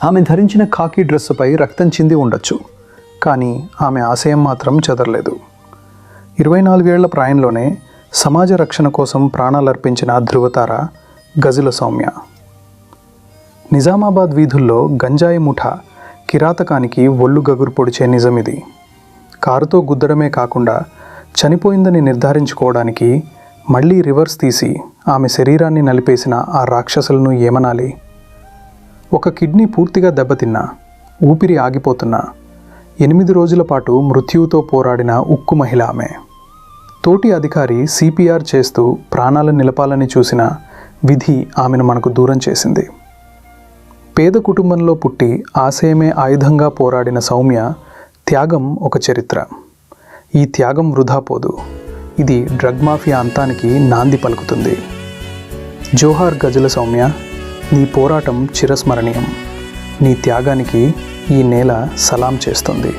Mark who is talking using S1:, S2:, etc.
S1: ఆమె ధరించిన ఖాకీ డ్రెస్సుపై రక్తం చింది ఉండొచ్చు, కానీ ఆమె ఆశయం మాత్రం చెదరలేదు. 24 ఏళ్ల ప్రాయంలోనే సమాజ రక్షణ కోసం ప్రాణాలర్పించిన ధృవతార గజుల సౌమ్య. నిజామాబాద్ వీధుల్లో గంజాయి ముఠా కిరాతకానికి ఒళ్ళు గగురు పొడిచే నిజమిది. కారుతో గుద్దడమే కాకుండా చనిపోయిందని నిర్ధారించుకోవడానికి మళ్లీ రివర్స్ తీసి ఆమె శరీరాన్ని నలిపేసిన ఆ రాక్షసులను ఏమనాలి? ఒక కిడ్నీ పూర్తిగా దెబ్బతిన్నా, ఊపిరి ఆగిపోతున్నా 8 రోజుల పాటు మృత్యువుతో పోరాడిన ఉక్కు మహిళ ఆమె. తోటి అధికారి CPR చేస్తూ ప్రాణాలు నిలపాలని చూసిన విధి ఆమెను మనకు దూరం చేసింది. పేద కుటుంబంలో పుట్టి ఆశయమే ఆయుధంగా పోరాడిన సౌమ్య త్యాగం ఒక చరిత్ర. ఈ త్యాగం వృధా పోదు. ఇది డ్రగ్ మాఫియా అంతానికి నాంది పలుకుతుంది. జోహార్ గజుల సౌమ్య, నీ పోరాటం చిరస్మరణీయం. నీ త్యాగానికి ఈ నేల సలాం చేస్తుంది.